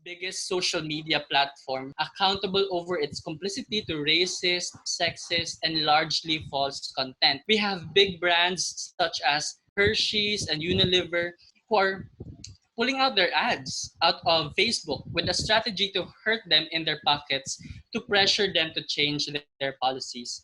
biggest social media platform, accountable over its complicity to racist, sexist, and largely false content. We have big brands such as Hershey's and Unilever who are pulling out their ads out of Facebook with a strategy to hurt them in their pockets to pressure them to change their policies.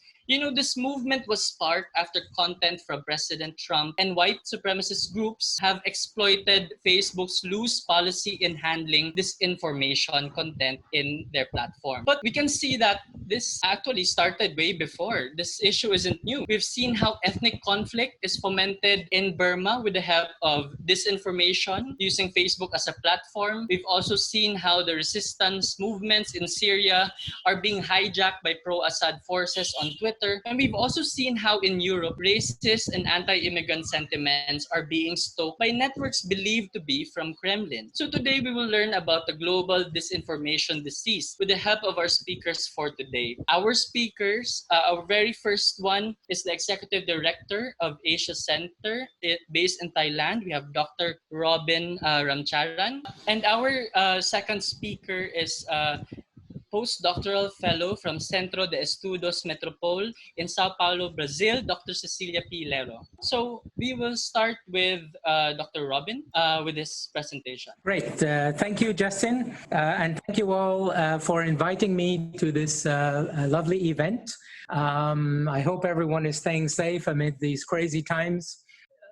This movement was sparked after content from President Trump and white supremacist groups have exploited Facebook's loose policy in handling disinformation content in their platform. But we can see that this actually started way before. This issue isn't new. We've seen how ethnic conflict is fomented in Burma with the help of disinformation using Facebook as a platform. We've also seen how the resistance movements in Syria are being hijacked by pro-Assad forces on Twitter. And we've also seen how in Europe, racist and anti-immigrant sentiments are being stoked by networks believed to be from Kremlin. So today we will learn about the global disinformation disease with the help of our speakers for today. Our speakers, our very first one is the Executive Director of Asia Center based in Thailand. We have Dr. Robin Ramcharan. And our second speaker is Post-Doctoral Fellow from Centro de Estudos Metropol in Sao Paolo, Brazil, Dr. Cecilia P. Lero. So we will start with Dr. Robin with this presentation. Great. Thank you, Justin. And thank you all for inviting me to this lovely event. I hope everyone is staying safe amid these crazy times.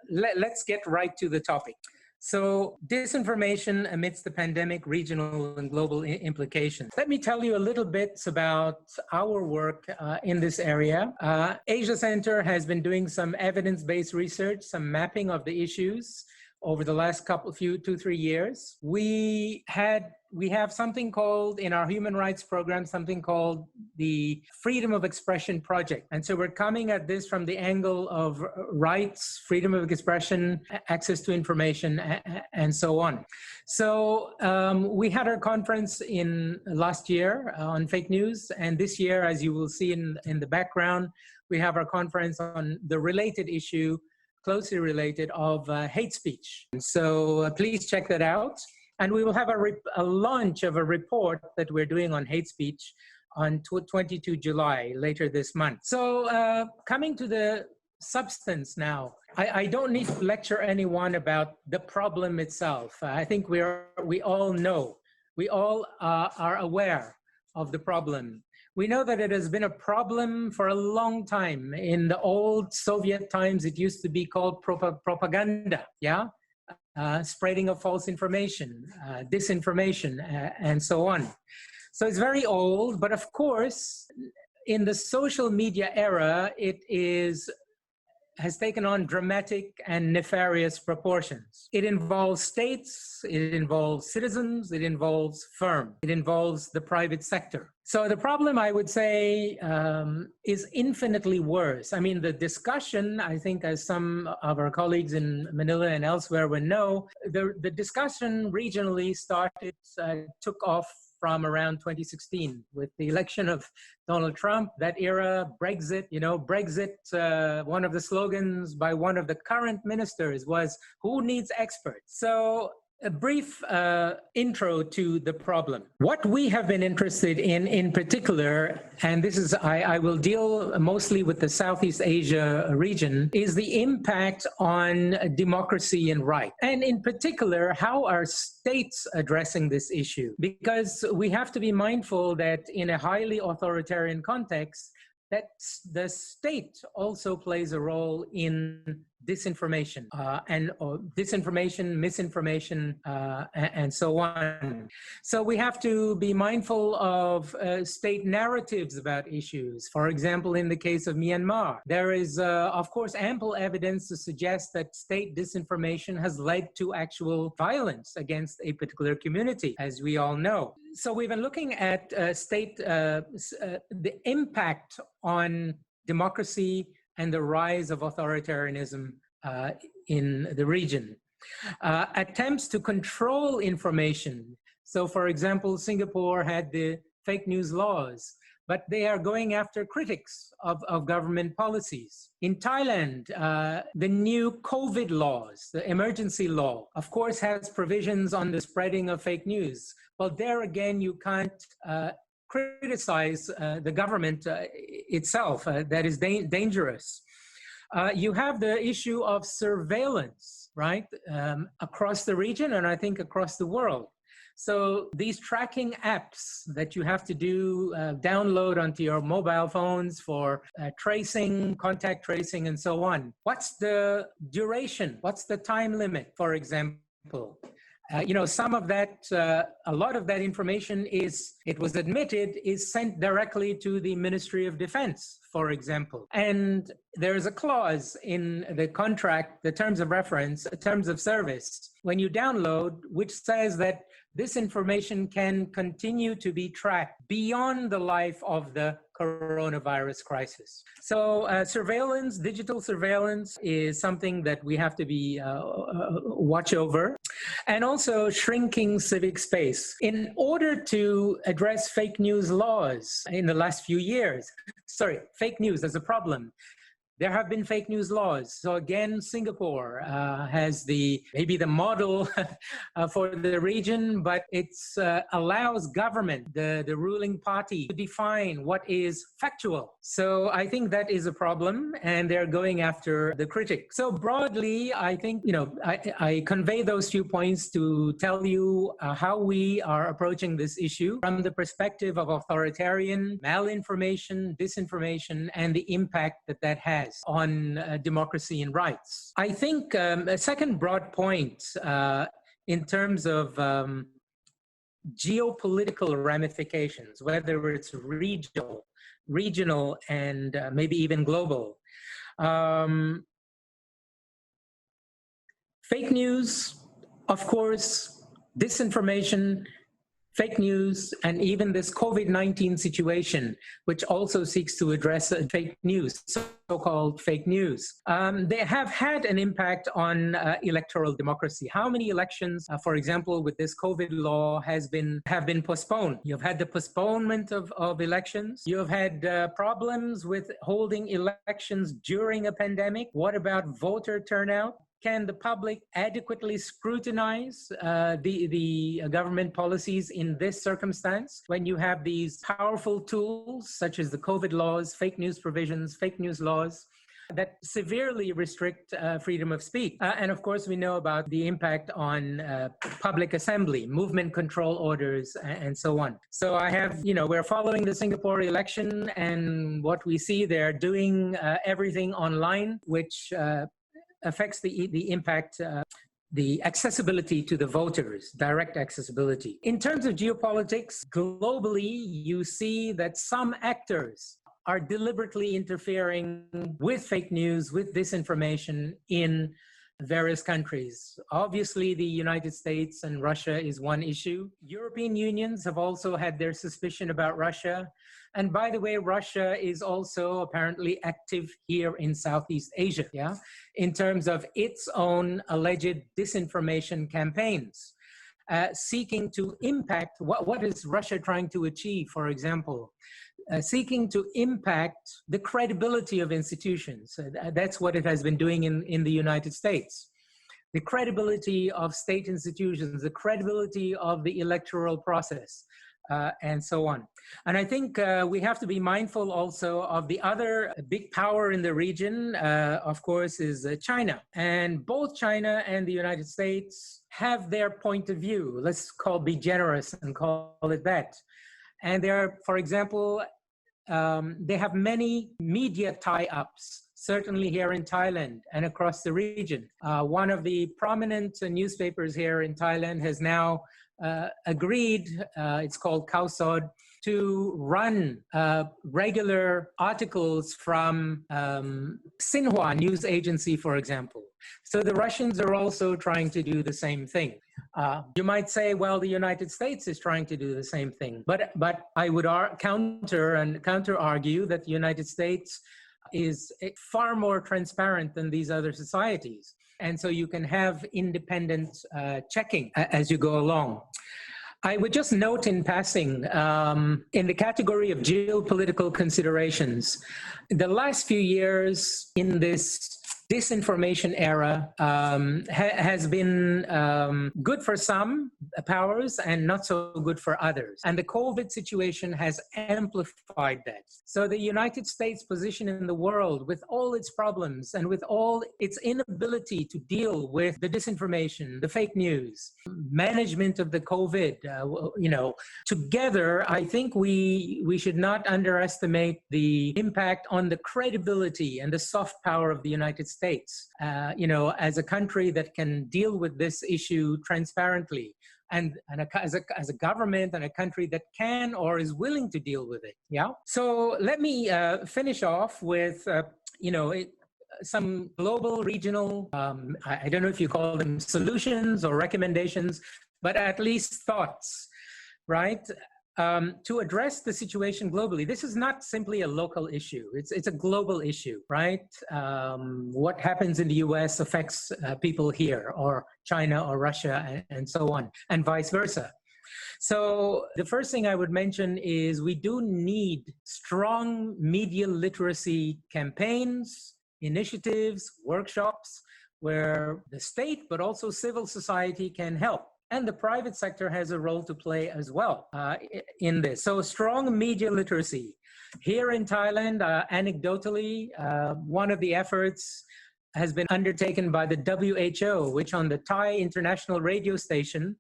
Let's get right to the topic. So, disinformation amidst the pandemic, regional and global implications. Let me tell you a little bit about our work in this area. Asia Center has been doing some evidence-based research, some mapping of the issues over the last 2-3 years. We have something called, in our human rights program, something called the Freedom of Expression Project. And so we're coming at this from the angle of rights, freedom of expression, access to information, and so on. So we had our conference last year on fake news. And this year, as you will see in the background, we have our conference on the related issue, closely related, of hate speech. So please check that out. And we will have a launch of a report that we're doing on hate speech on 22 July, later this month. So coming to the substance now, I don't need to lecture anyone about the problem itself. I think we all know, we all are aware of the problem. We know that it has been a problem for a long time. In the old Soviet times, it used to be called propaganda, yeah? Spreading of false information, disinformation, and so on. So it's very old, but of course, in the social media era, it has taken on dramatic and nefarious proportions. It involves states, it involves citizens, it involves firms, it involves the private sector. So the problem, I would say, is infinitely worse. I mean, the discussion, I think, as some of our colleagues in Manila and elsewhere would know, the discussion regionally took off from around 2016 with the election of Donald Trump, that era, Brexit. Brexit, one of the slogans by one of the current ministers was, "Who needs experts?" So a brief intro to the problem. What we have been interested in particular, and this is, I will deal mostly with the Southeast Asia region, is the impact on democracy and right. And in particular, how are states addressing this issue? Because we have to be mindful that in a highly authoritarian context, that the state also plays a role in disinformation disinformation, misinformation, and so on. So we have to be mindful of state narratives about issues. For example, in the case of Myanmar, there is, of course, ample evidence to suggest that state disinformation has led to actual violence against a particular community, as we all know. So we've been looking at the impact on democracy and the rise of authoritarianism in the region. Attempts to control information. So, for example, Singapore had the fake news laws. but they are going after critics of government policies. In Thailand, the new COVID laws, the emergency law, of course, has provisions on the spreading of fake news. Well, there again, you can't criticize the government itself. That is dangerous. You have the issue of surveillance, right, across the region and I think across the world. So these tracking apps that you have to do, download onto your mobile phones for tracing, contact tracing, and so on. What's the duration? What's the time limit, for example? Some of that, a lot of that information it was admitted, is sent directly to the Ministry of Defense, for example. And there's a clause in the contract, the terms of reference, terms of service, when you download, which says that this information can continue to be tracked beyond the life of the coronavirus crisis. So surveillance, digital surveillance is something that we have to be watch over. And also shrinking civic space. In order to address fake news laws in the last few years, fake news as a problem, there have been fake news laws. So again, Singapore has maybe the model for the region, but it allows government, the ruling party, to define what is factual. So I think that is a problem, and they're going after the critic. So broadly, I think, I convey those few points to tell you how we are approaching this issue from the perspective of authoritarian, malinformation, disinformation, and the impact that has on democracy and rights. I think a second broad point in terms of geopolitical ramifications, whether it's regional, and maybe even global. Fake news, of course, disinformation, fake news, and even this COVID-19 situation, which also seeks to address fake news, so-called fake news. They have had an impact on electoral democracy. How many elections, for example, with this COVID law have been postponed? You've had the postponement of elections. You've had problems with holding elections during a pandemic. What about voter turnout? Can the public adequately scrutinize the government policies in this circumstance when you have these powerful tools such as the COVID laws, fake news provisions, fake news laws that severely restrict freedom of speech? And of course, we know about the impact on public assembly, movement control orders, and so on. So we're following the Singapore election, and what we see, they're doing everything online, which affects the impact, the accessibility to the voters, direct accessibility. In terms of geopolitics, globally, you see that some actors are deliberately interfering with fake news, with disinformation in various countries. Obviously, the United States and Russia is one issue. European unions have also had their suspicion about Russia. And by the way, Russia is also apparently active here in Southeast Asia, in terms of its own alleged disinformation campaigns, seeking to impact, what is Russia trying to achieve, for example? Seeking to impact the credibility of institutions. That's what it has been doing in the United States. The credibility of state institutions, the credibility of the electoral process, and so on. And I think we have to be mindful also of the other big power in the region, of course, is China. And both China and the United States have their point of view. Let's be generous and call it that. And for example, they have many media tie-ups, certainly here in Thailand and across the region. One of the prominent newspapers here in Thailand has now agreed, it's called Kausod, to run regular articles from Xinhua news agency, for example. So the Russians are also trying to do the same thing. You might say, well, the United States is trying to do the same thing. But I would counter argue that the United States is far more transparent than these other societies. And so you can have independent checking as you go along. I would just note in passing, in the category of geopolitical considerations, the last few years in this disinformation era has been good for some powers and not so good for others. And the COVID situation has amplified that. So the United States position in the world, with all its problems and with all its inability to deal with the disinformation, the fake news, management of the COVID, together, I think we should not underestimate the impact on the credibility and the soft power of the United States, as a country that can deal with this issue transparently, and as a government and a country that can or is willing to deal with it. Yeah. So let me finish off with, some global, regional, I don't know if you call them solutions or recommendations, but at least thoughts, right? To address the situation globally. This is not simply a local issue. It's a global issue, right? What happens in the US affects people here, or China or Russia, and so on, and vice versa. So the first thing I would mention is we do need strong media literacy campaigns, initiatives, workshops, where the state, but also civil society can help. And the private sector has a role to play as well in this. So strong media literacy. Here in Thailand, anecdotally, one of the efforts has been undertaken by the WHO, which on the Thai international radio station,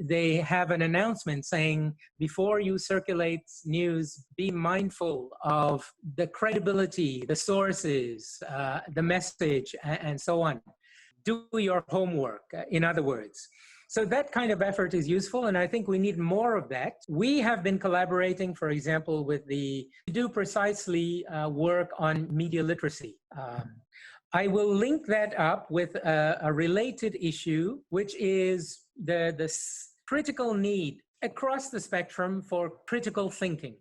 they have an announcement saying, before you circulate news, be mindful of the credibility, the sources, the message, and so on. Do your homework, in other words. So that kind of effort is useful, and I think we need more of that. We have been collaborating, for example, with to do precisely work on media literacy. I will link that up with a related issue, which is the critical need across the spectrum for critical thinking,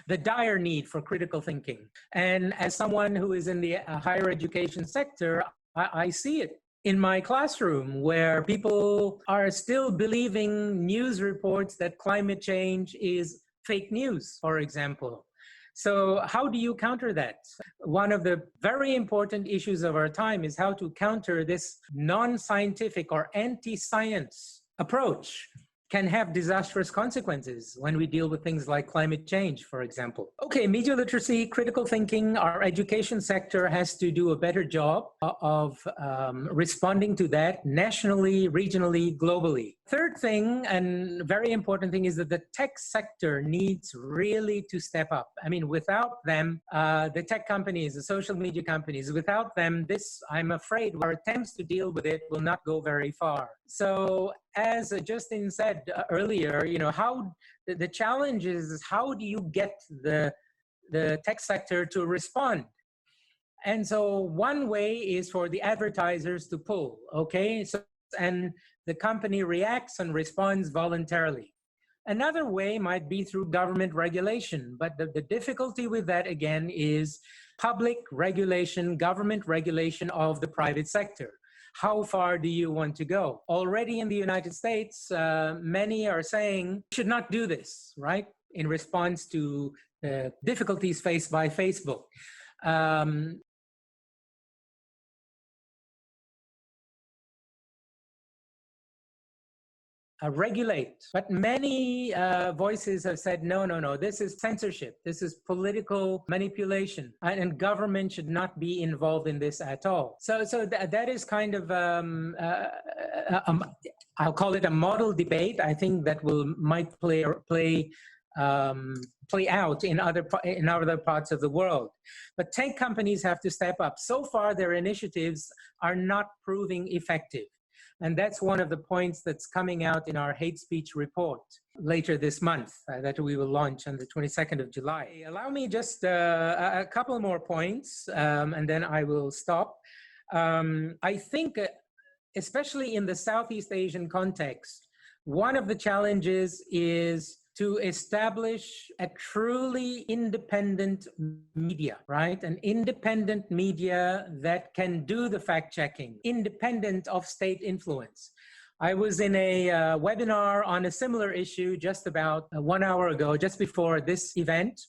the dire need for critical thinking. And as someone who is in the higher education sector, I see it in my classroom, where people are still believing news reports that climate change is fake news, for example. So how do you counter that? One of the very important issues of our time is how to counter this non-scientific or anti-science approach. Can have disastrous consequences when we deal with things like climate change, for example. Okay, media literacy, critical thinking, our education sector has to do a better job of responding to that nationally, regionally, globally. Third thing, and very important thing, is that the tech sector needs really to step up. I mean, without them, the tech companies, the social media companies, without them, I'm afraid our attempts to deal with it will not go very far. So as Justin said earlier, how the challenge is how do you get the tech sector to respond? And so one way is for the advertisers to pull, okay? And the company reacts and responds voluntarily. Another way might be through government regulation, but the difficulty with that, again, is public regulation, government regulation of the private sector. How far do you want to go? Already in the United States, many are saying, should not do this, right? In response to the difficulties faced by Facebook. Regulate. But many voices have said, no, this is censorship. This is political manipulation, and government should not be involved in this at all. So that is kind of, I'll call it a model debate. I think that might play out in other parts of the world. But tech companies have to step up. So far, their initiatives are not proving effective. And that's one of the points that's coming out in our hate speech report later this month that we will launch on the 22nd of July. Allow me just a couple more points, and then I will stop. I think, especially in the Southeast Asian context, one of the challenges is to establish a truly independent media, right? An independent media that can do the fact-checking, independent of state influence. I was in a webinar on a similar issue just about 1 hour ago, just before this event.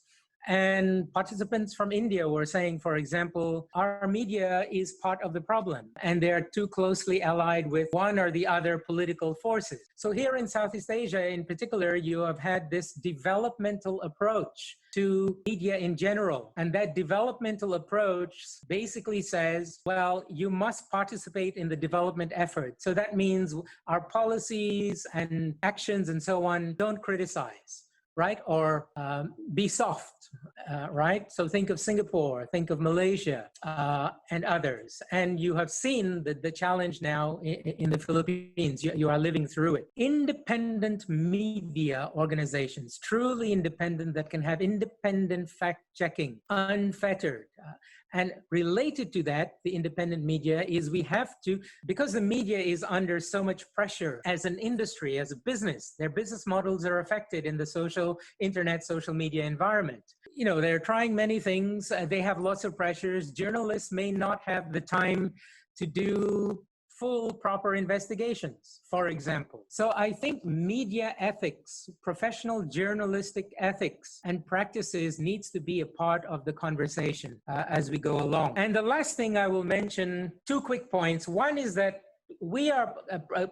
And participants from India were saying, for example, our media is part of the problem, and they're too closely allied with one or the other political forces. So here in Southeast Asia in particular, you have had this developmental approach to media in general. And that developmental approach basically says, well, you must participate in the development effort. So that means our policies and actions and so on don't criticize, right? Or be soft, right? So think of Singapore, think of Malaysia, and others. And you have seen the challenge now in the Philippines. You are living through it. Independent media organizations, truly independent, that can have independent fact-checking, unfettered. And related to that, the independent media is we have to, because the media is under so much pressure as an industry, as a business, their business models are affected in the internet, social media environment. You know, they're trying many things. They have lots of pressures. Journalists may not have the time to do full proper investigations, for example. So I think media ethics, professional journalistic ethics and practices needs to be a part of the conversation as we go along. And the last thing I will mention, 2 quick points. One is that we are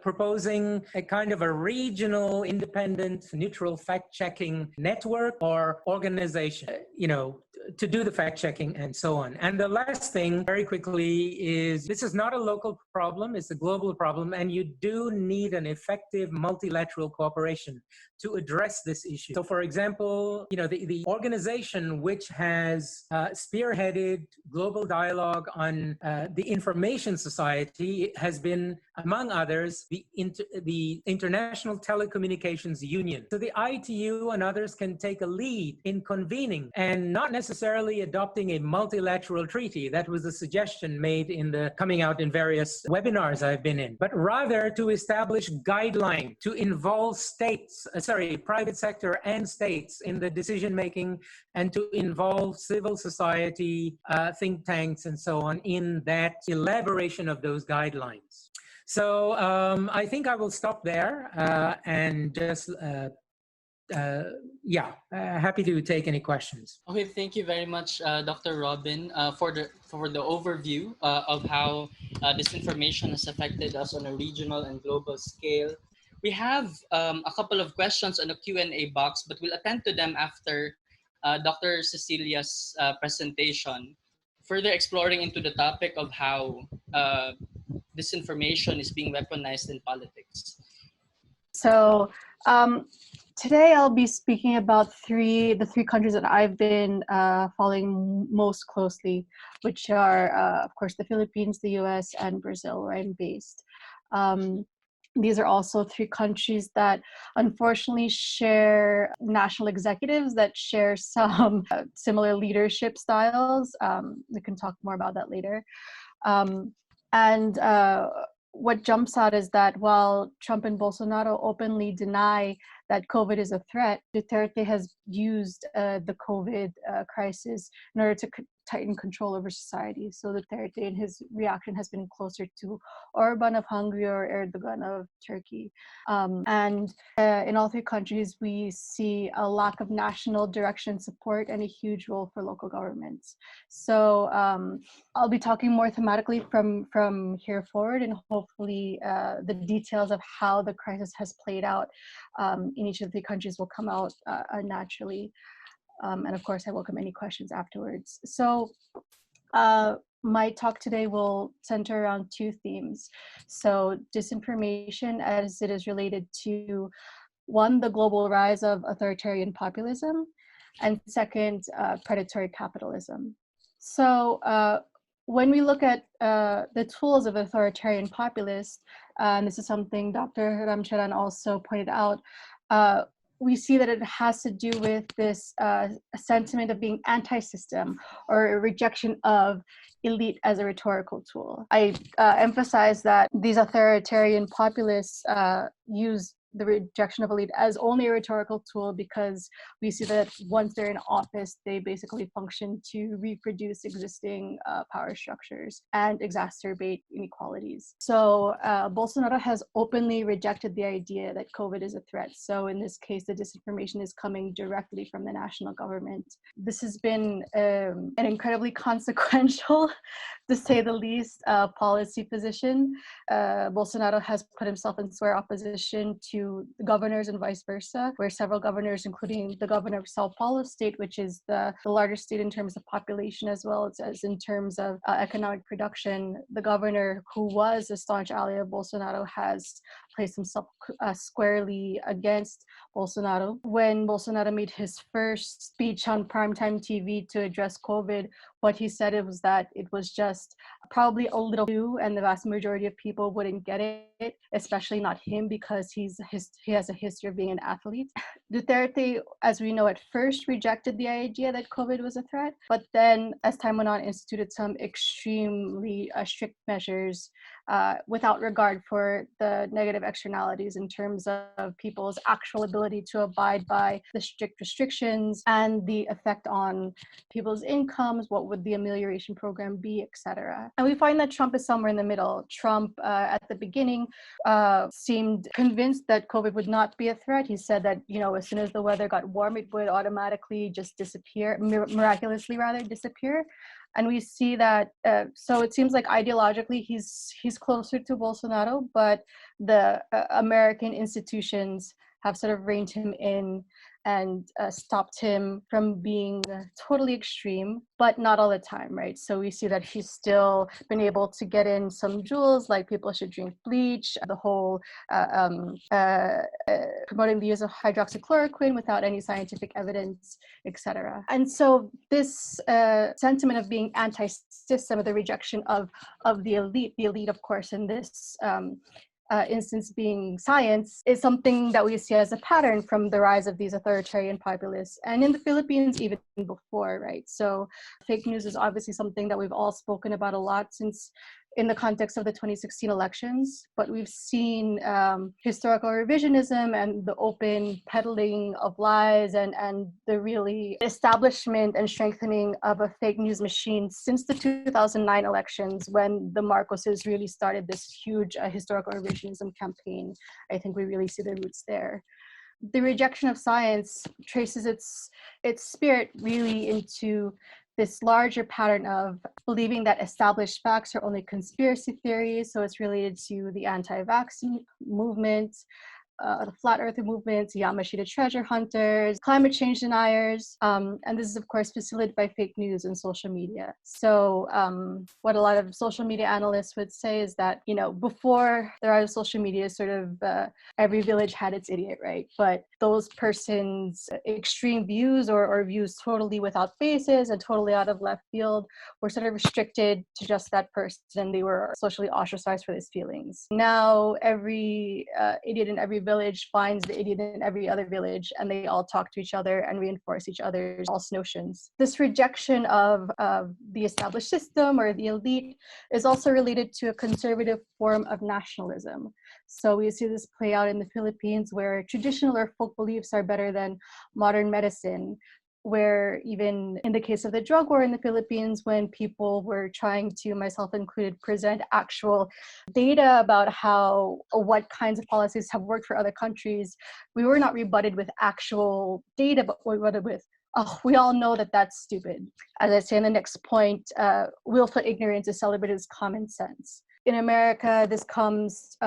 proposing a kind of a regional, independent, neutral fact-checking network or organization, you know, to do the fact-checking and so on. And the last thing, very quickly, is this is not a local problem, it's a global problem, and you do need an effective multilateral cooperation to address this issue. So for example, you know, the organization which has spearheaded global dialogue on the information society has been, among others, the International Telecommunications Union. So the ITU and others can take a lead in convening and not necessarily adopting a multilateral treaty. That was a suggestion made in the coming out in various webinars I've been in, but rather to establish guidelines to involve states, private sector and states in the decision-making, and to involve civil society, think tanks and so on in that elaboration of those guidelines. So I think I will stop there and just, happy to take any questions. Okay, thank you very much, Dr. Robin, for the overview of how disinformation has affected us on a regional and global scale. We have a couple of questions on the Q&A box, but we'll attend to them after Dr. Cecilia's presentation, further exploring into the topic of how disinformation is being weaponized in politics. So today I'll be speaking about the three countries that I've been following most closely, which are, of course, the Philippines, the US, and Brazil, where I'm based. These are also 3 countries that unfortunately share national executives that share some similar leadership styles. We can talk more about that later. What jumps out is that while Trump and Bolsonaro openly deny that COVID is a threat, Duterte has used the COVID crisis in order to tighten control over society. So Duterte, in his reaction, has been closer to Orban of Hungary or Erdogan of Turkey. In all 3 countries, we see a lack of national direction support and a huge role for local governments. So I'll be talking more thematically from here forward, and hopefully the details of how the crisis has played out in each of the countries will come out naturally. And of course, I welcome any questions afterwards. So my talk today will center around 2 themes. So disinformation as it is related to, 1, the global rise of authoritarian populism, and 2nd, predatory capitalism. So when we look at the tools of authoritarian populists, and this is something Dr. Ramcharan also pointed out, we see that it has to do with this sentiment of being anti-system or a rejection of elite as a rhetorical tool. I emphasize that these authoritarian populists use the rejection of elite as only a rhetorical tool, because we see that once they're in office, they basically function to reproduce existing power structures and exacerbate inequalities. So Bolsonaro has openly rejected the idea that COVID is a threat. So in this case, the disinformation is coming directly from the national government. This has been an incredibly consequential, to say the least, policy position. Bolsonaro has put himself in square opposition to the governors and vice versa, where several governors, including the governor of Sao Paolo state, which is the largest state in terms of population as well as in terms of economic production, the governor, who was a staunch ally of Bolsonaro, has placed himself squarely against Bolsonaro. When Bolsonaro made his first speech on primetime TV to address COVID, what he said was that it was just probably a little new, and the vast majority of people wouldn't get it, especially not him, because he has a history of being an athlete. Duterte, as we know, at first rejected the idea that COVID was a threat, but then as time went on, instituted some extremely strict measures without regard for the negative externalities in terms of people's actual ability to abide by the strict restrictions and the effect on people's incomes, what would the amelioration program be, etc. And we find that Trump is somewhere in the middle. Trump, at the beginning, seemed convinced that COVID would not be a threat. He said that, as soon as the weather got warm, it would automatically just disappear, miraculously rather disappear. And we see that, so it seems like ideologically he's closer to Bolsonaro, but the American institutions have sort of reined him in and stopped him from being totally extreme, but not all the time, right? So we see that he's still been able to get in some jewels, like people should drink bleach, the whole promoting the use of hydroxychloroquine without any scientific evidence, etc. And so this sentiment of being anti-system, of the rejection of the elite, of course, in this instance being science, is something that we see as a pattern from the rise of these authoritarian populists, and in the Philippines even before, right? So fake news is obviously something that we've all spoken about a lot since in the context of the 2016 elections, but we've seen historical revisionism and the open peddling of lies and the really establishment and strengthening of a fake news machine since the 2009 elections, when the Marcoses really started this huge historical revisionism campaign. I think we really see the roots there. The rejection of science traces its spirit really into this larger pattern of believing that established facts are only conspiracy theories. So it's related to the anti-vaccine movement, the flat earther movement, Yamashita treasure hunters, climate change deniers, and this is of course facilitated by fake news and social media. So what a lot of social media analysts would say is that, before the rise of social media, sort of every village had its idiot, right? But those persons' extreme views or views totally without basis and totally out of left field were sort of restricted to just that person, and they were socially ostracized for these feelings. Now every idiot in every village finds the idiot in every other village, and they all talk to each other and reinforce each other's false notions. This rejection of the established system or the elite is also related to a conservative form of nationalism. So we see this play out in the Philippines, where traditional or folk beliefs are better than modern medicine, where even in the case of the drug war in the Philippines, when people were trying to, myself included, present actual data about what kinds of policies have worked for other countries, we were not rebutted with actual data, but we were rebutted with, oh, we all know that that's stupid. As I say in the next point, willful ignorance is celebrated as common sense. In America, this comes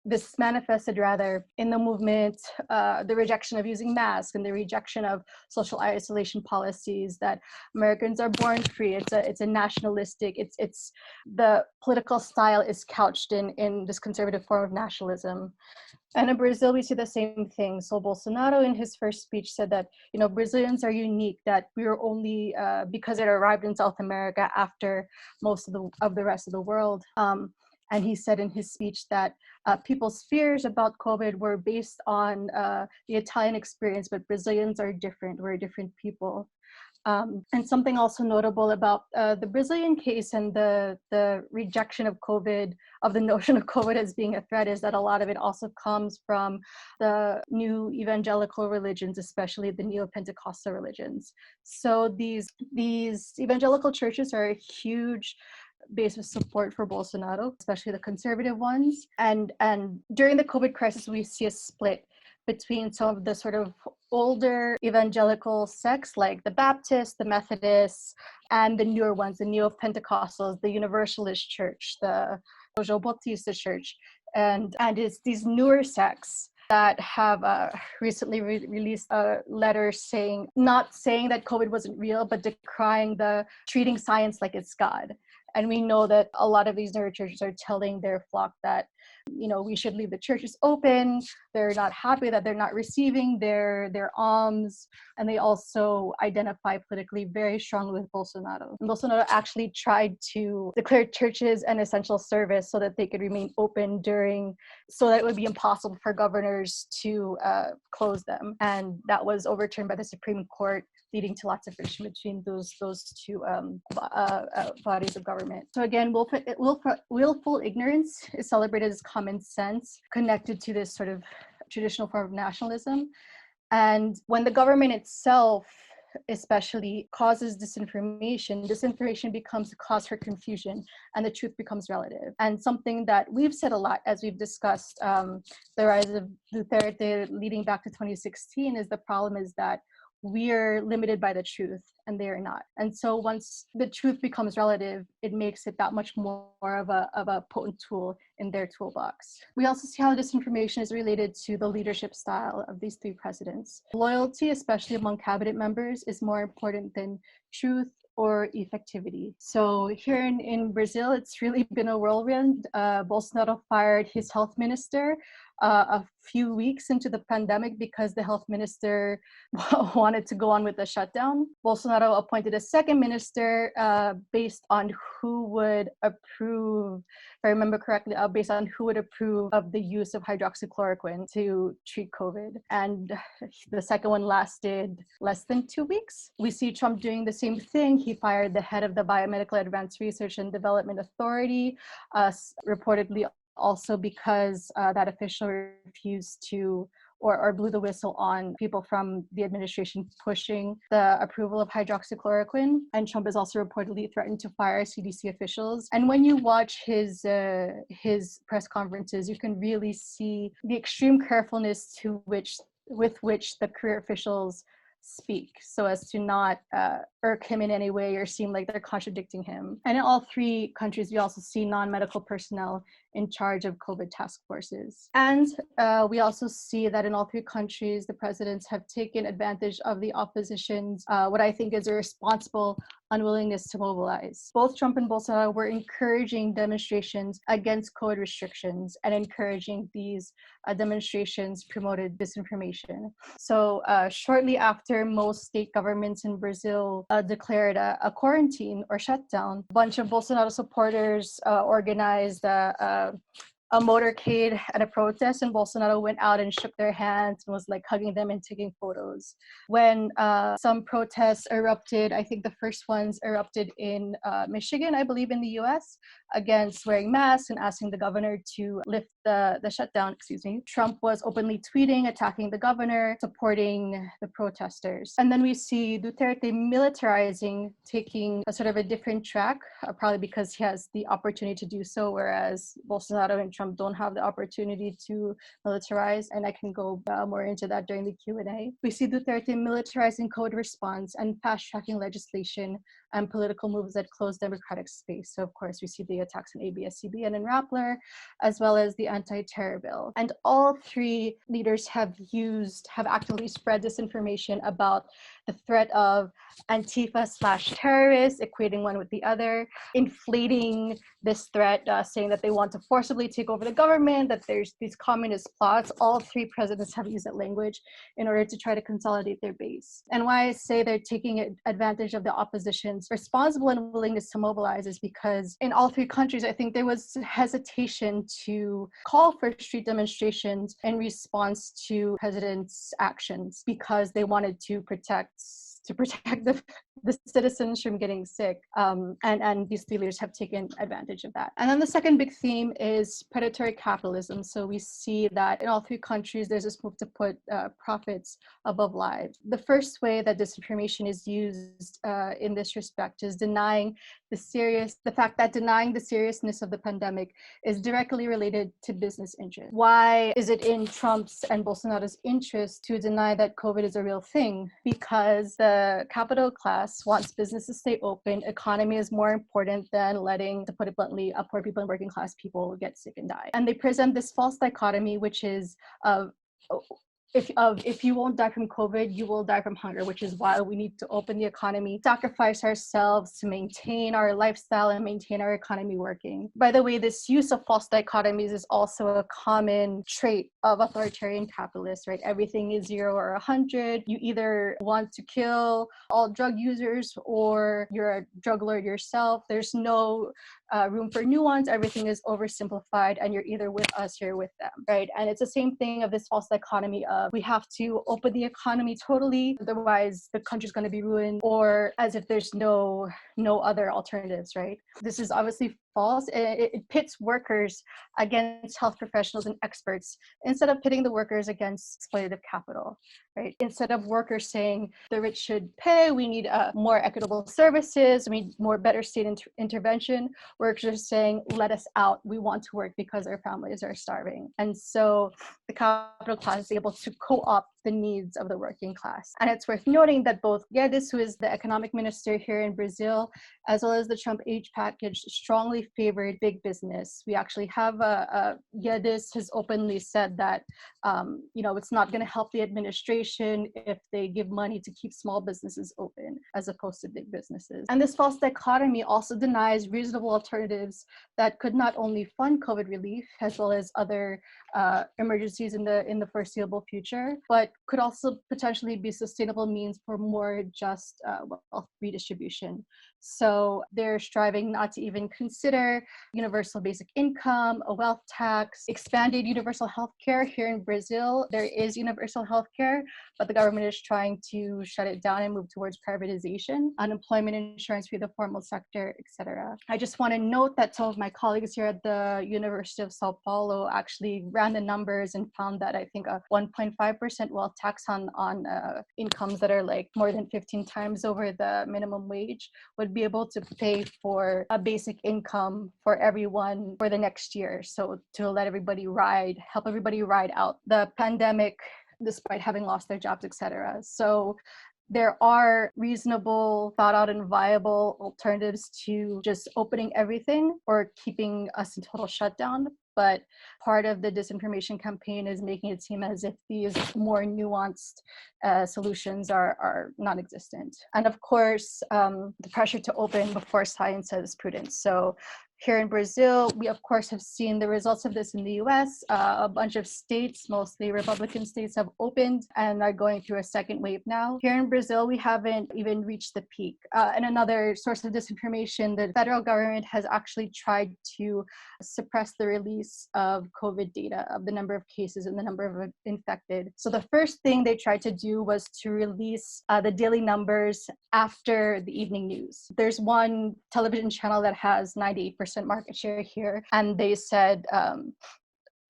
this manifested rather in the movement, the rejection of using masks and the rejection of social isolation policies, that Americans are born free. It's a nationalistic, it's the political style is couched in this conservative form of nationalism. And in Brazil, we see the same thing. So Bolsonaro in his first speech said that, Brazilians are unique, that we are only, because it arrived in South America after most of the rest of the world. And he said in his speech that people's fears about COVID were based on the Italian experience, but Brazilians are different. We're different people. And something also notable about the Brazilian case and the rejection of COVID, of the notion of COVID as being a threat, is that a lot of it also comes from the new evangelical religions, especially the neo-Pentecostal religions. So these evangelical churches are a huge base of support for Bolsonaro, especially the conservative ones. And during the COVID crisis, we see a split between some of the sort of older evangelical sects like the Baptists, the Methodists, and the newer ones, the Neo-Pentecostals, the Universalist Church, the Bautista Church. And it's these newer sects that have recently released a letter not saying that COVID wasn't real, but decrying the treating science like it's God. And we know that a lot of these newer churches are telling their flock that, we should leave the churches open. They're not happy that they're not receiving their alms. And they also identify politically very strongly with Bolsonaro. And Bolsonaro actually tried to declare churches an essential service so that they could remain open so that it would be impossible for governors to close them. And that was overturned by the Supreme Court, leading to lots of friction between those two bodies of government. So again, willful ignorance is celebrated as common sense, connected to this sort of traditional form of nationalism. And when the government itself especially causes disinformation becomes a cause for confusion, and the truth becomes relative. And something that we've said a lot as we've discussed the rise of Duterte leading back to 2016 is the problem is that we're limited by the truth and they are not. And so once the truth becomes relative, it makes it that much more of a potent tool in their toolbox. We also see how disinformation is related to the leadership style of these three presidents. Loyalty, especially among cabinet members, is more important than truth or effectivity. So here in Brazil, it's really been a whirlwind. Bolsonaro fired his health minister a few weeks into the pandemic because the health minister wanted to go on with the shutdown. Bolsonaro appointed a second minister based on who would approve, if I remember correctly, based on who would approve of the use of hydroxychloroquine to treat COVID. And the second one lasted less than 2 weeks. We see Trump doing the same thing. He fired the head of the Biomedical Advanced Research and Development Authority, reportedly also because that official refused to or blew the whistle on people from the administration pushing the approval of hydroxychloroquine. And Trump has also reportedly threatened to fire CDC officials. And when you watch his press conferences, you can really see the extreme carefulness with which the career officials speak so as to not irk him in any way or seem like they're contradicting him. And in all three countries, we also see non-medical personnel in charge of COVID task forces. And we also see that in all three countries, the presidents have taken advantage of the opposition's, what I think is a responsible unwillingness to mobilize. Both Trump and Bolsonaro were encouraging demonstrations against COVID restrictions, and encouraging these demonstrations promoted disinformation. So shortly after most state governments in Brazil declared a quarantine or shutdown, a bunch of Bolsonaro supporters organized a motorcade at a protest, and Bolsonaro went out and shook their hands and was like hugging them and taking photos. When some protests erupted, I think the first ones erupted in Michigan, I believe in the US, against wearing masks and asking the governor to lift the shutdown, Trump was openly tweeting, attacking the governor, supporting the protesters. And then we see Duterte militarizing, taking a sort of a different track, probably because he has the opportunity to do so, whereas Bolsonaro and Trump don't have the opportunity to militarize. And I can go more into that during the Q&A. We see Duterte militarizing COVID response and fast-tracking legislation and political moves that close democratic space. So of course, we see the attacks on ABS-CBN and Rappler, as well as the anti-terror bill. And all three leaders have actively spread disinformation about the threat of Antifa/terrorists, equating one with the other, inflating this threat, saying that they want to forcibly take over the government, that there's these communist plots. All three presidents have used that language in order to try to consolidate their base. And why I say they're taking advantage of the opposition's responsible and willingness to mobilize is because in all three countries, I think there was hesitation to call for street demonstrations in response to president's actions because they wanted to protect the citizens from getting sick. And these three leaders have taken advantage of that. And then the second big theme is predatory capitalism. So we see that in all three countries, there's this move to put profits above lives. The first way that disinformation is used in this respect is denying the fact that denying the seriousness of the pandemic is directly related to business interests. Why is it in Trump's and Bolsonaro's interest to deny that COVID is a real thing? Because the capital class wants business to stay open. Economy is more important than letting, to put it bluntly, poor people and working class people get sick and die. And they present this false dichotomy, which is if you won't die from COVID, you will die from hunger, which is why we need to open the economy, sacrifice ourselves to maintain our lifestyle and maintain our economy working. By the way, this use of false dichotomies is also a common trait of authoritarian capitalists, right? Everything is 0 or 100. You either want to kill all drug users or you're a drug lord yourself. There's no room for nuance. Everything is oversimplified and you're either with us or you're with them, right? And it's the same thing of this false dichotomy of we have to open the economy totally, otherwise the country's going to be ruined, or as if there's no other alternatives, right? This is obviously false. It pits workers against health professionals and experts instead of pitting the workers against exploitative capital, right? Instead of workers saying the rich should pay, we need more equitable services, we need more better state intervention, workers are saying, let us out, we want to work because our families are starving. And so the capital class is able to co-opt the needs of the working class. And it's worth noting that both Guedes, who is the economic minister here in Brazil, as well as the Trump aid package, strongly favored big business. We actually have Guedes has openly said that it's not going to help the administration if they give money to keep small businesses open as opposed to big businesses. And this false dichotomy also denies reasonable alternatives that could not only fund COVID relief as well as other emergencies in the foreseeable future, but could also potentially be sustainable means for more just wealth redistribution. So they're striving not to even consider universal basic income, a wealth tax, expanded universal health care. Here in Brazil, there is universal health care, but the government is trying to shut it down and move towards privatization, unemployment insurance for the formal sector, etc. I just want to note that some of my colleagues here at the University of Sao Paulo actually ran the numbers and found that I think a 1.5% wealth tax on incomes that are like more than 15 times over the minimum wage would be able to pay for a basic income for everyone for the next year. So to let everybody help everybody ride out the pandemic, despite having lost their jobs, etc. So there are reasonable, thought out and viable alternatives to just opening everything or keeping us in total shutdown. But part of the disinformation campaign is making it seem as if these more nuanced solutions are non-existent. And of course, the pressure to open before science says prudence. So here in Brazil, we of course have seen the results of this in the US. A bunch of states, mostly Republican states, have opened and are going through a second wave now. Here in Brazil, we haven't even reached the peak. And another source of disinformation, the federal government has actually tried to suppress the release of COVID data, of the number of cases and the number of infected. So the first thing they tried to do was to release the daily numbers after the evening news. There's one television channel that has 98% market share here, and they said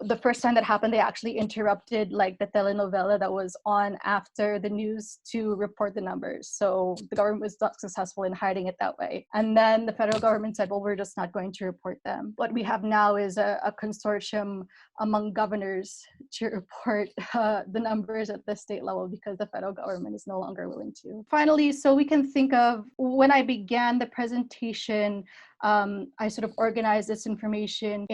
the first time that happened, they actually interrupted like the telenovela that was on after the news to report the numbers. So the government was not successful in hiding it that way. And then the federal government said, well, we're just not going to report them. What we have now is a consortium among governors to report the numbers at the state level because the federal government is no longer willing to. Finally, so we can think of when I began the presentation, I sort of organized this information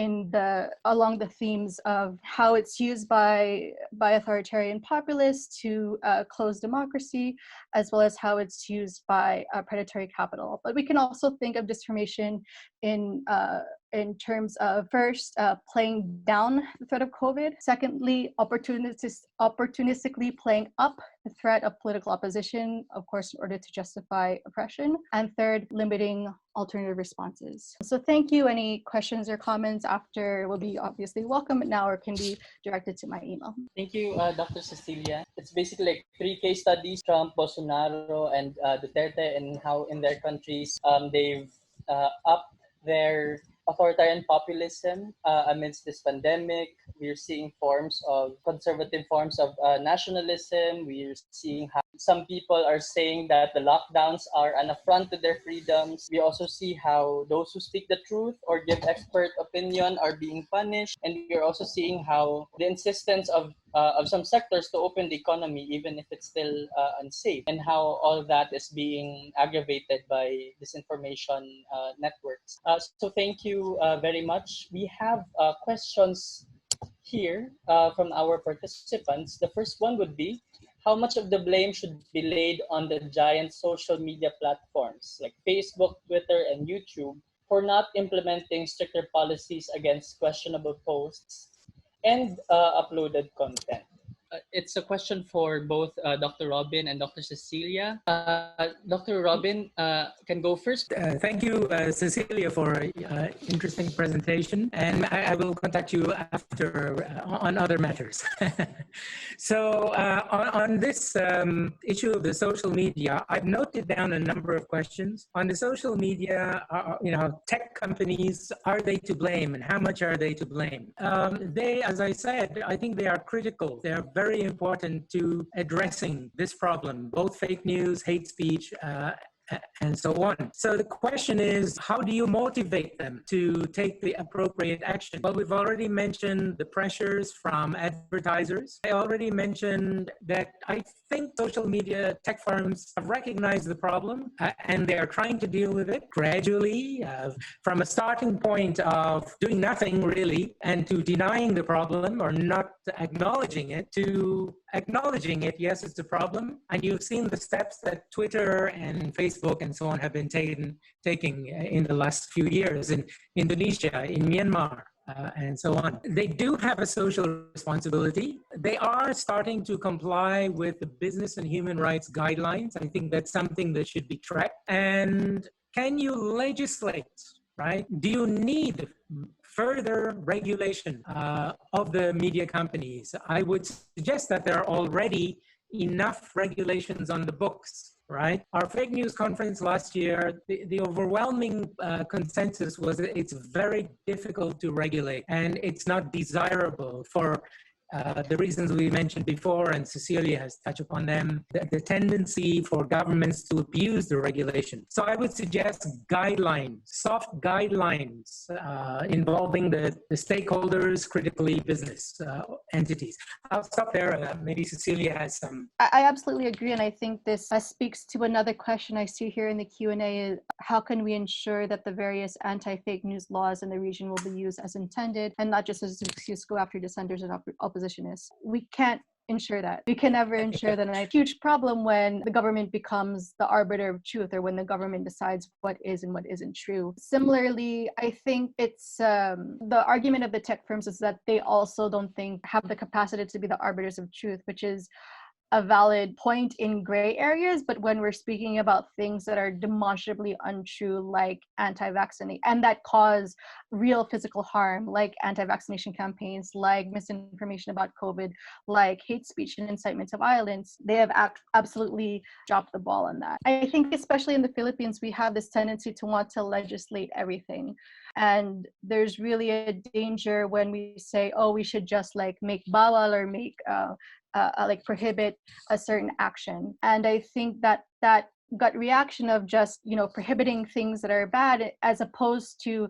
along the themes of how it's used by authoritarian populists to close democracy, as well as how it's used by predatory capital. But we can also think of disinformation in terms of first playing down the threat of COVID, secondly opportunistically playing up the threat of political opposition, of course, in order to justify oppression, and third, limiting alternative responses. So thank you. Any questions or comments after will be obviously welcome now or can be directed to my email. Thank you, Dr. Cecilia. It's basically like three case studies: Trump, Bolsonaro, and Duterte, and how in their countries they've upped their authoritarian populism amidst this pandemic. We're seeing conservative forms of nationalism. We're seeing how some people are saying that the lockdowns are an affront to their freedoms. We also see how those who speak the truth or give expert opinion are being punished. And we're also seeing how the insistence of some sectors to open the economy, even if it's still unsafe, and how all that is being aggravated by disinformation networks. So thank you very much. We have questions here from our participants. The first one would be, how much of the blame should be laid on the giant social media platforms like Facebook, Twitter, and YouTube for not implementing stricter policies against questionable posts and uploaded content? It's a question for both Dr. Robin and Dr. Cecilia. Dr. Robin can go first. Thank you, Cecilia, for an interesting presentation. And I will contact you after on other matters. So on this issue of the social media, I've noted down a number of questions. On the social media, tech companies, are they to blame and how much are they to blame? They, as I said, I think they are critical. They are very important to addressing this problem, both fake news, hate speech, and so on. So the question is, how do you motivate them to take the appropriate action? Well, we've already mentioned the pressures from advertisers. I already mentioned that I think social media tech firms have recognized the problem and they are trying to deal with it gradually from a starting point of doing nothing really and to denying the problem or not acknowledging it to acknowledging it. Yes, it's a problem. And you've seen the steps that Twitter and Facebook and so on have been taking in the last few years in Indonesia, in Myanmar, and so on. They do have a social responsibility. They are starting to comply with the business and human rights guidelines. I think that's something that should be tracked. And can you legislate, right? Do you need further regulation of the media companies? I would suggest that there are already enough regulations on the books, right? Our fake news conference last year, the overwhelming consensus was that it's very difficult to regulate and it's not desirable for the reasons we mentioned before, and Cecilia has touched upon them, the tendency for governments to abuse the regulation. So I would suggest guidelines, soft guidelines involving the stakeholders, critically business entities. I'll stop there. Maybe Cecilia has some. I absolutely agree, and I think this speaks to another question I see here in the Q&A is how can we ensure that the various anti-fake news laws in the region will be used as intended and not just as an excuse to go after dissenters and oppositionists. We can't ensure that. We can never ensure that. And a huge problem when the government becomes the arbiter of truth or when the government decides what is and what isn't true. Similarly, I think it's the argument of the tech firms is that they also don't have the capacity to be the arbiters of truth, which is a valid point in gray areas, but when we're speaking about things that are demonstrably untrue, like anti-vaccination, and that cause real physical harm, like anti-vaccination campaigns, like misinformation about COVID, like hate speech and incitement to violence, they have absolutely dropped the ball on that. I think especially in the Philippines, we have this tendency to want to legislate everything. And there's really a danger when we say, oh, we should just like make bawal or make like prohibit a certain action. And I think that gut reaction of just, prohibiting things that are bad, as opposed to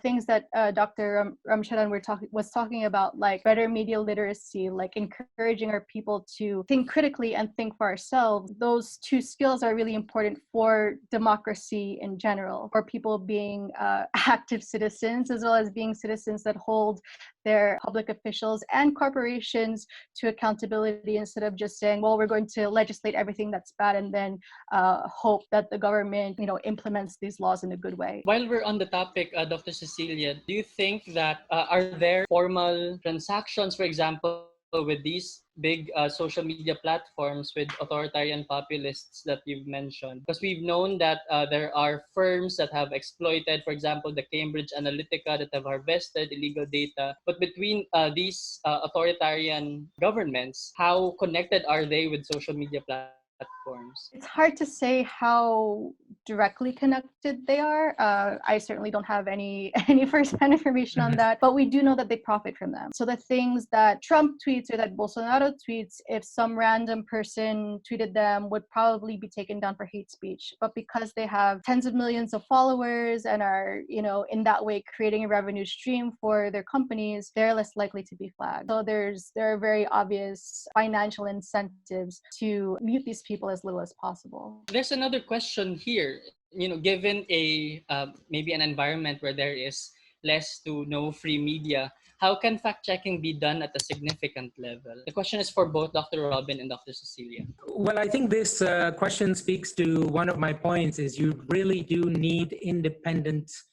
things that Dr. Ramcharan was talking about, like better media literacy, like encouraging our people to think critically and think for ourselves. Those two skills are really important for democracy in general, for people being active citizens, as well as being citizens that hold their public officials and corporations to accountability, instead of just saying, well, we're going to legislate everything that's bad and then hope that the government, implements these laws in a good way. While we're on the topic, Dr. Cecilia, do you think that are there formal transactions, for example, with these big social media platforms with authoritarian populists that you've mentioned? Because we've known that there are firms that have exploited, for example, the Cambridge Analytica, that have harvested illegal data. But between these authoritarian governments, how connected are they with social media platforms? It's hard to say how directly connected they are. I certainly don't have any first-hand information on that, but we do know that they profit from them. So the things that Trump tweets or that Bolsonaro tweets, if some random person tweeted them, would probably be taken down for hate speech. But because they have tens of millions of followers and are, in that way creating a revenue stream for their companies, they're less likely to be flagged. So there are very obvious financial incentives to mute these people as little as possible. There's another question here. Given a maybe an environment where there is less to no free media, how can fact-checking be done at a significant level? The question is for both Dr. Robin and Dr. Cecilia. Well, I think this question speaks to one of my points, is you really do need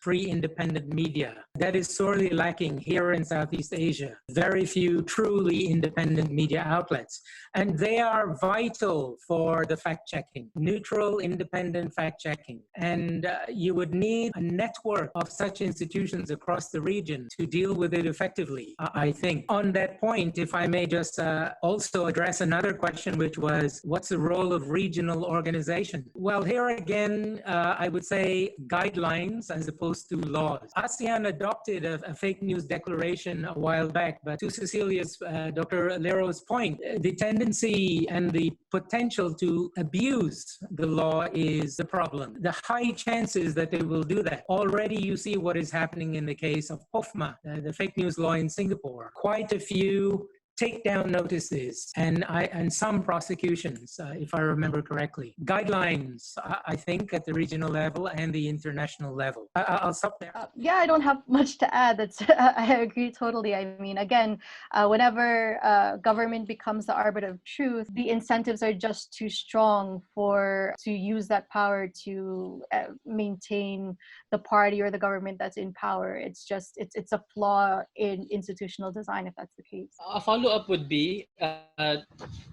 free independent media. That is sorely lacking here in Southeast Asia. Very few truly independent media outlets. And they are vital for the fact-checking, neutral, independent fact-checking. And you would need a network of such institutions across the region to deal with it effectively, I think. On that point, if I may just also address another question, which was, what's the role of regional organizations? Well, here again, I would say guidelines as opposed to laws. ASEAN adopted a fake news declaration a while back, but to Cecilia's, Dr. Lero's point, the tendency and the potential to abuse the law is the problem. The high chances that they will do that. Already you see what is happening in the case of POFMA, the fake news law in Singapore. Quite a few takedown notices and some prosecutions, if I remember correctly. Guidelines, I think, at the regional level and the international level. I'll stop there. Yeah, I don't have much to add. I agree totally. I mean, again, whenever government becomes the arbiter of truth, the incentives are just too strong to use that power to maintain the party or the government that's in power. It's a flaw in institutional design, if that's the case. A follow-up would be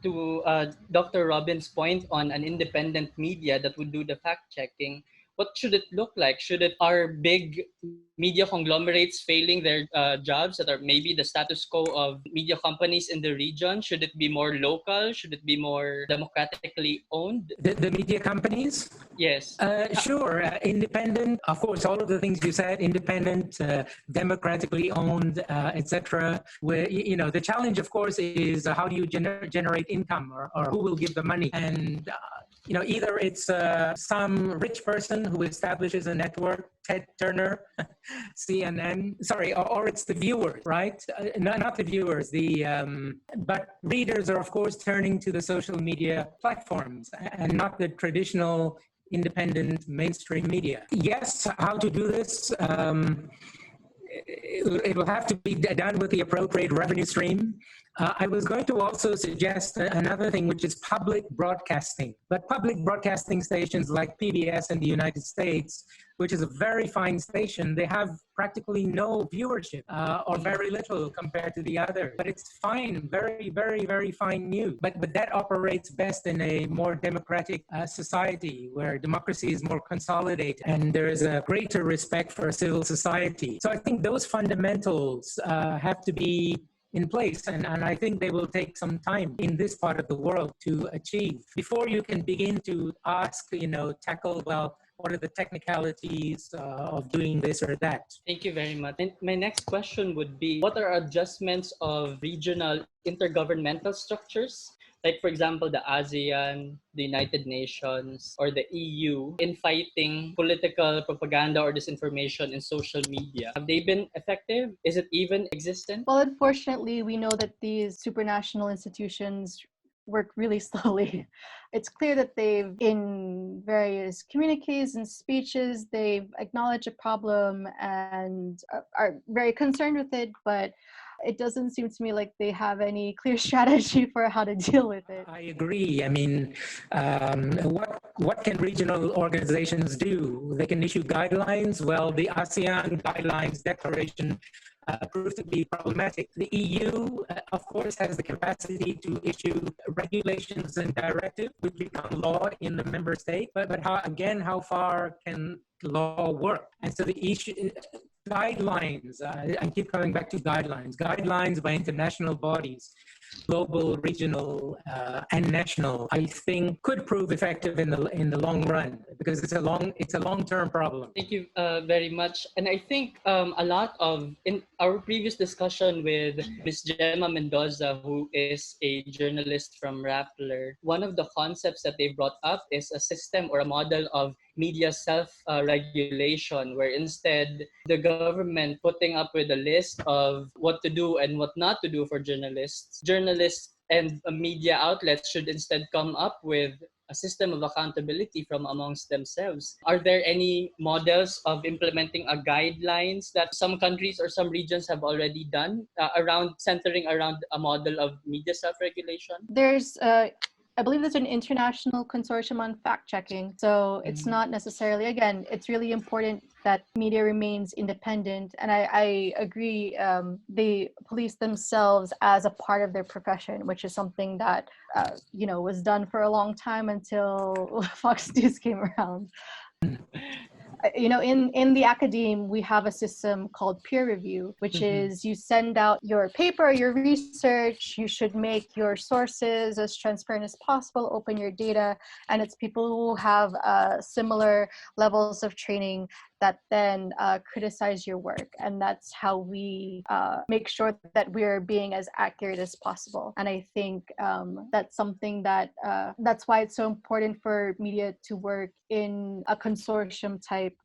to Dr. Robin's point on an independent media that would do the fact-checking. What should it look like? Are big media conglomerates failing their jobs that are maybe the status quo of media companies in the region? Should it be more local? Should it be more democratically owned? The media companies? Yes. Sure. Independent, of course, all of the things you said, independent, democratically owned, etc. Where, the challenge, of course, is how do you generate income or who will give the money? And either it's some rich person who establishes a network, Ted Turner, CNN, or it's the viewers, right? Not the viewers, but readers are, of course, turning to the social media platforms and not the traditional independent mainstream media. Yes, how to do this? It will have to be done with the appropriate revenue stream. I was going to also suggest another thing, which is public broadcasting. But public broadcasting stations like PBS in the United States, which is a very fine station, they have practically no viewership or very little compared to the others. But it's fine, very, very, very fine news. But that operates best in a more democratic society where democracy is more consolidated and there is a greater respect for civil society. So I think those fundamentals have to be in place, and I think they will take some time in this part of the world to achieve before you can begin to tackle, well, what are the technicalities of doing this or that. Thank you very much. And my next question would be, what are adjustments of regional intergovernmental structures like for example the ASEAN, the United Nations, or the EU in fighting political propaganda or disinformation in social media? Have they been effective? Is it even existent? Well, unfortunately, we know that these supranational institutions work really slowly. It's clear that they've, in various communiques and speeches, they've acknowledged a problem and are very concerned with it, but it doesn't seem to me like they have any clear strategy for how to deal with it. I agree. I mean, what can regional organizations do? They can issue guidelines. Well, the ASEAN Guidelines Declaration proved to be problematic. The EU, of course, has the capacity to issue regulations and directives which become law in the member state. But how far can law work? And so the issue, guidelines, I keep coming back to guidelines by international bodies, global, regional, and national, I think could prove effective in the long run, because it's a long-term problem. Thank you very much. And I think a lot of, in our previous discussion with Ms. Gemma Mendoza, who is a journalist from Rappler, one of the concepts that they brought up is a system or a model of media self-regulation, where instead the government putting up with a list of what to do and what not to do for journalists and media outlets should instead come up with a system of accountability from amongst themselves. Are there any models of implementing a guidelines that some countries or some regions have already done centering around a model of media self-regulation? There's I believe there's an international consortium on fact-checking. So it's not necessarily, again, it's really important that media remains independent. And I agree, they police themselves as a part of their profession, which is something that, was done for a long time until Fox News came around. In the academe, we have a system called peer review, which is you send out your paper, your research, you should make your sources as transparent as possible, open your data, and it's people who have similar levels of training that then criticize your work. And that's how we make sure that we're being as accurate as possible. And I think that's something that's why it's so important for media to work in a consortium type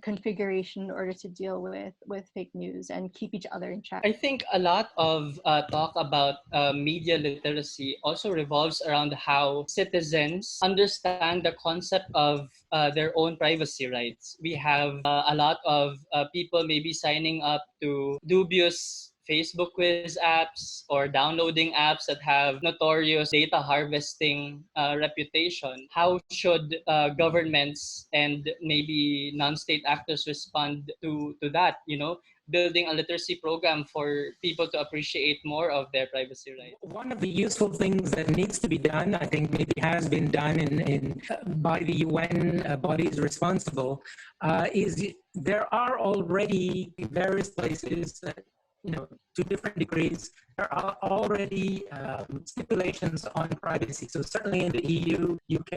configuration in order to deal with fake news and keep each other in check. I think a lot of talk about media literacy also revolves around how citizens understand the concept of their own privacy rights. We have a lot of people maybe signing up to dubious Facebook quiz apps or downloading apps that have notorious data harvesting reputation. How should governments and maybe non-state actors respond to that? Building a literacy program for people to appreciate more of their privacy rights. One of the useful things that needs to be done, I think maybe has been done by the UN bodies responsible, is there are already various places, to different degrees, there are already stipulations on privacy. So certainly in the EU, UK,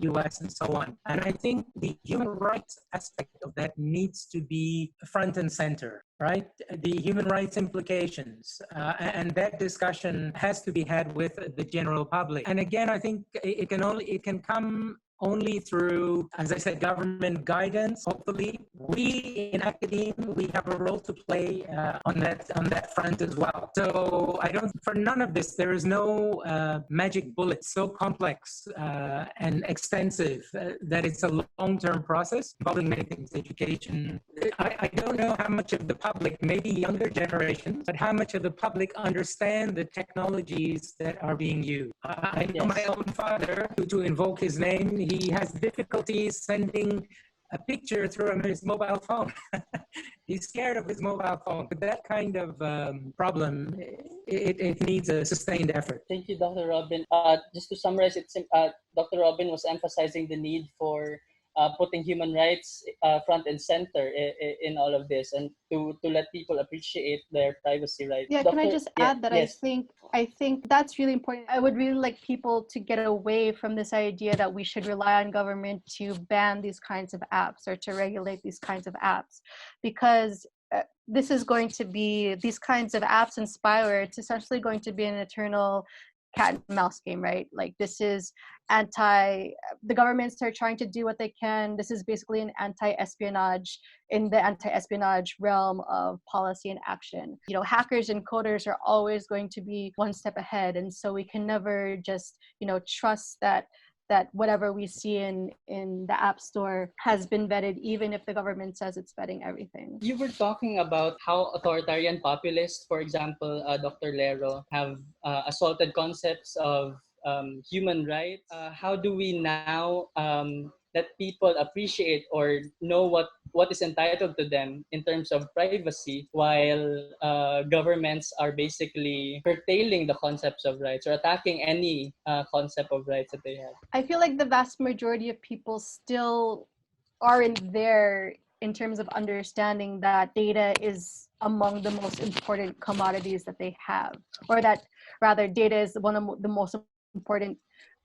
US, and so on. And I think the human rights aspect of that needs to be front and center, right? The human rights implications, and that discussion has to be had with the general public. And again, I think it can come only through, as I said, government guidance. Hopefully, we in academia, we have a role to play on that front as well. So for none of this, there is no magic bullet. So complex and extensive that it's a long-term process involving many things, education. I don't know how much of the public, maybe younger generations, but how much of the public understand the technologies that are being used. I know my own father, to invoke his name, he has difficulties sending a picture through his mobile phone. He's scared of his mobile phone. But that kind of problem, it needs a sustained effort. Thank you, Dr. Robin. Just to summarize, Dr. Robin was emphasizing the need for putting human rights front and center in all of this, and to let people appreciate their privacy rights. Yeah, can I just add that yes. I think that's really important. I would really like people to get away from this idea that we should rely on government to ban these kinds of apps or to regulate these kinds of apps, because this is going to be, these kinds of apps and spyware, it's essentially going to be an eternal cat and mouse game, right? Like this is the governments are trying to do what they can. This is basically an anti-espionage in the anti-espionage realm of policy and action. You know, hackers and coders are always going to be one step ahead. And so we can never just, trust that whatever we see in the App Store has been vetted, even if the government says it's vetting everything. You were talking about how authoritarian populists, for example, Dr. Lero, have assaulted concepts of human rights. How do we now let people appreciate or know what is entitled to them in terms of privacy, while governments are basically curtailing the concepts of rights or attacking any concept of rights that they have? I feel like the vast majority of people still aren't there in terms of understanding that data is among the most important commodities that they have, or that rather data is one of the most important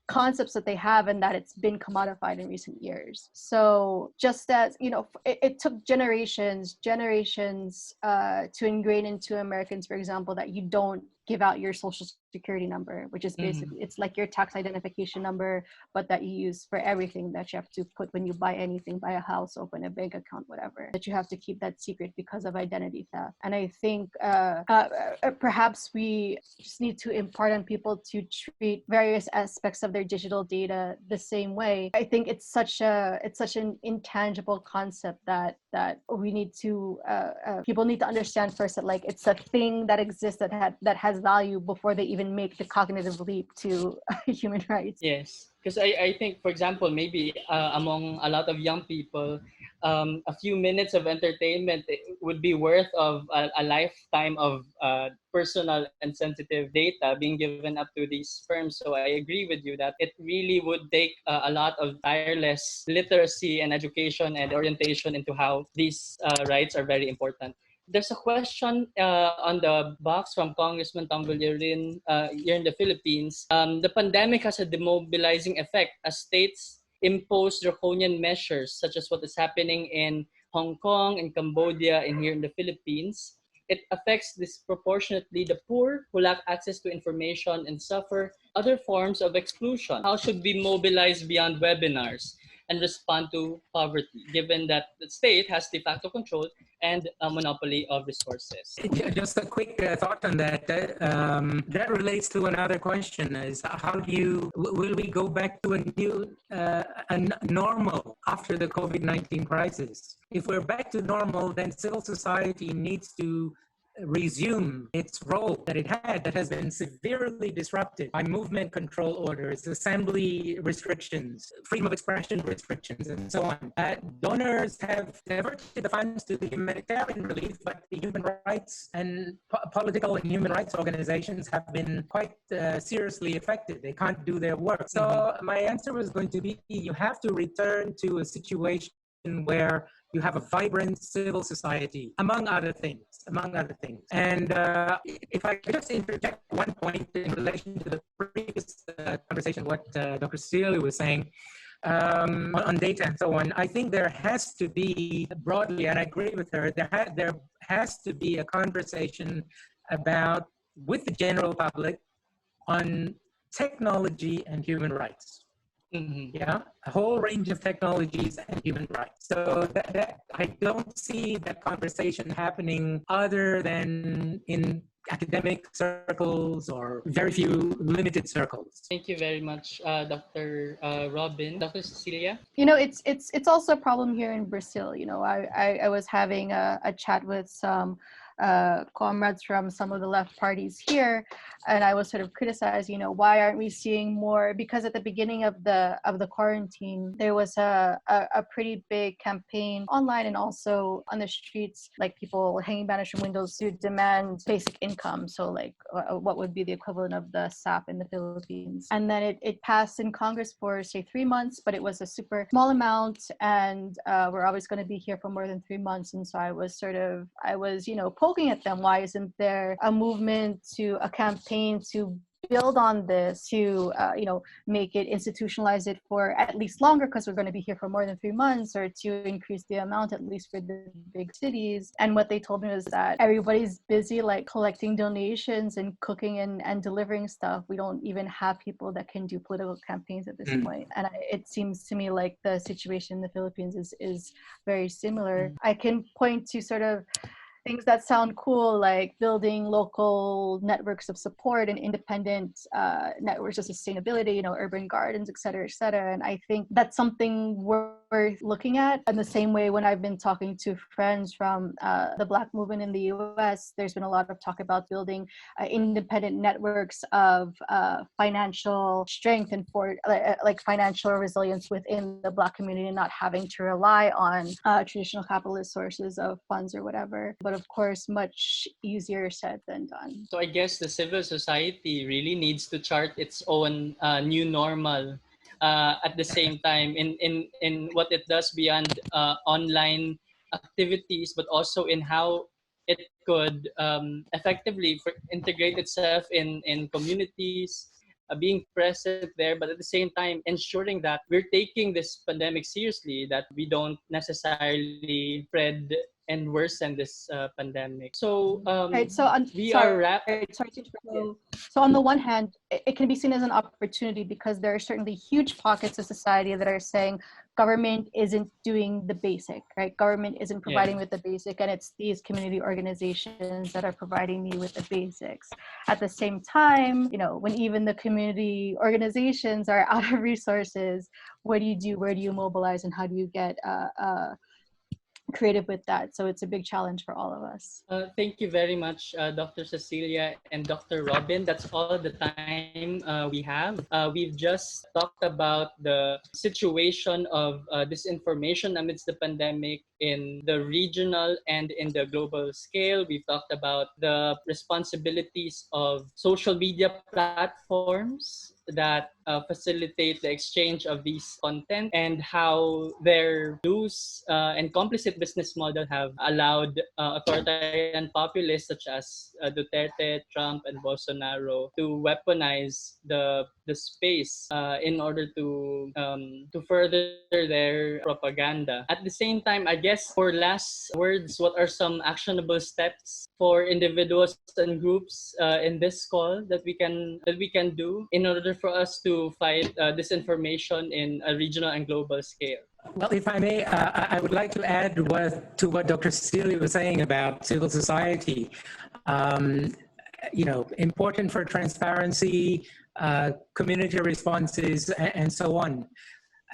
concepts that they have, and that it's been commodified in recent years. So just as, it took generations to ingrain into Americans, for example, that you don't give out your social security number, which is basically, it's like your tax identification number, but that you use for everything that you have to put when you buy anything, buy a house, open a bank account, whatever, that you have to keep that secret because of identity theft. And I think perhaps we just need to impart on people to treat various aspects of their digital data the same way. I think it's such an intangible concept that we need to people need to understand first, that like it's a thing that exists that has value before they even make the cognitive leap to human rights. Yes, because I think, for example, maybe among a lot of young people, a few minutes of entertainment would be worth of a lifetime of personal and sensitive data being given up to these firms. So I agree with you that it really would take a lot of tireless literacy and education and orientation into how these rights are very important. There's a question on the box from Congressman Tongolirin here in the Philippines. The pandemic has a demobilizing effect as states impose draconian measures, such as what is happening in Hong Kong, in Cambodia, and here in the Philippines. It affects disproportionately the poor who lack access to information and suffer other forms of exclusion. How should we mobilize beyond webinars and respond to poverty, given that the state has de facto control and a monopoly of resources? Just a quick thought on that. That relates to another question: is will we go back to a normal after the COVID-19 crisis? If we're back to normal, then civil society needs to resume its role that it had, that has been severely disrupted by movement control orders, assembly restrictions, freedom of expression restrictions, and so on. Donors have diverted the funds to the humanitarian relief, but the human rights and political and human rights organizations have been quite seriously affected. They can't do their work. So my answer was going to be, you have to return to a situation where you have a vibrant civil society, among other things. And if I could just interject one point in relation to the previous conversation, what Dr. Cecilia was saying on data and so on, I think there has to be broadly, and I agree with her, there has to be a conversation with the general public on technology and human rights. Yeah, a whole range of technologies and human rights. So that I don't see that conversation happening other than in academic circles or very few limited circles. Thank you very much, Dr. Robin. Dr. Cecilia? It's also a problem here in Brazil. I was having a chat with some comrades from some of the left parties here, and I was sort of criticized, why aren't we seeing more? Because at the beginning of the quarantine, there was a pretty big campaign online and also on the streets, like people hanging banners from windows to demand basic income. So like what would be the equivalent of the SAP in the Philippines. And then it passed in Congress for say 3 months, but it was a super small amount, and we're always going to be here for more than 3 months. And so I was poking at them. Why isn't there a movement, a campaign to build on this to, make it, institutionalize it for at least longer, because we're going to be here for more than 3 months, or to increase the amount, at least for the big cities. And what they told me was that everybody's busy like collecting donations and cooking and delivering stuff. We don't even have people that can do political campaigns at this point. And it seems to me like the situation in the Philippines is very similar. I can point to sort of things that sound cool, like building local networks of support and independent networks of sustainability, urban gardens, et cetera, et cetera. And I think that's something worth looking at. In the same way, when I've been talking to friends from the Black movement in the US, there's been a lot of talk about building independent networks of financial strength and for like financial resilience within the Black community, and not having to rely on traditional capitalist sources of funds or whatever. But of course, much easier said than done. So I guess the civil society really needs to chart its own new normal at the same time in what it does beyond online activities, but also in how it could effectively integrate itself in communities, being present there, but at the same time ensuring that we're taking this pandemic seriously, that we don't necessarily spread and worsen this pandemic. So right, so sorry to interrupt. So on the one hand, it can be seen as an opportunity, because there are certainly huge pockets of society that are saying government isn't doing the basic, right? Government isn't providing with the basic, and it's these community organizations that are providing me with the basics. At the same time, when even the community organizations are out of resources, what do you do? Where do you mobilize, and how do you get creative with that? So it's a big challenge for all of us. Thank you very much, Dr. Cecilia and Dr. Robin. That's all the time we have. We've just talked about the situation of disinformation amidst the pandemic in the regional and in the global scale. We've talked about the responsibilities of social media platforms that facilitate the exchange of these content, and how their loose and complicit business model have allowed authoritarian populists such as Duterte, Trump, and Bolsonaro to weaponize the space in order to further their propaganda. At the same time, I guess for last words, what are some actionable steps for individuals and groups in this call that we can do in order for us to fight disinformation in a regional and global scale? Well, if I may, I would like to add to what Dr. Cecilia was saying about civil society. Important for transparency, community responses, and so on.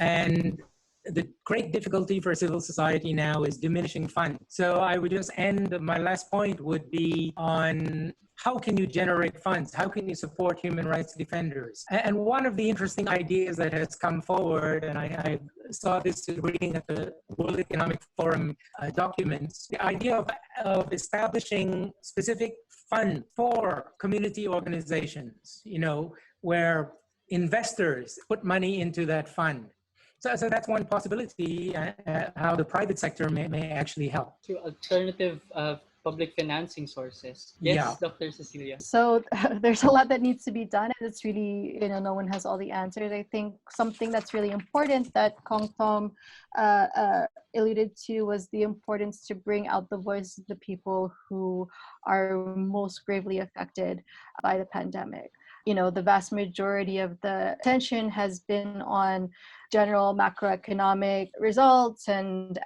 And the great difficulty for civil society now is diminishing funds. So I would just end, my last point would be on how can you generate funds? How can you support human rights defenders? And one of the interesting ideas that has come forward, and I saw this reading at the World Economic Forum documents, the idea of establishing specific fund for community organizations, where investors put money into that fund. So that's one possibility, how the private sector may actually help. Through alternative public financing sources. Yes, Dr. Cecilia. So there's a lot that needs to be done, and it's really, no one has all the answers. I think something that's really important that Kong Tom alluded to was the importance to bring out the voices of the people who are most gravely affected by the pandemic. The vast majority of the attention has been on general macroeconomic results and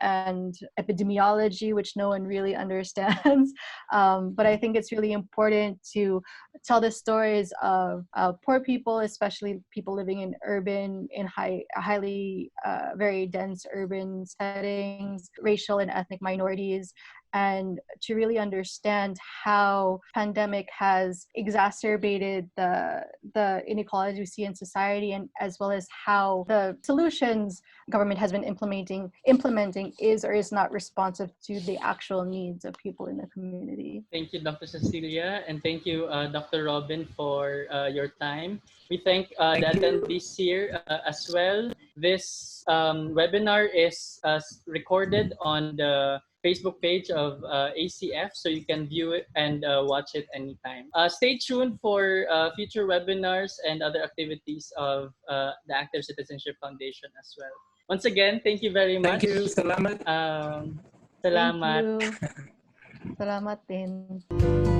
epidemiology, which no one really understands. But I think it's really important to tell the stories of poor people, especially people living in highly very dense urban settings, racial and ethnic minorities, and to really understand how pandemic has exacerbated the inequalities we see in society, and as well as how the solutions government has been implementing is or is not responsive to the actual needs of people in the community. Thank you, Dr. Cecilia, and thank you, Dr. Robin, for your time. We thank the attendees here as well. This webinar is recorded on the Facebook page of ACF, so you can view it and watch it anytime. Stay tuned for future webinars and other activities of the Active Citizenship Foundation as well. Once again, thank you very much. Thank you. Salamat. Salamat. Thank you. Salamat din.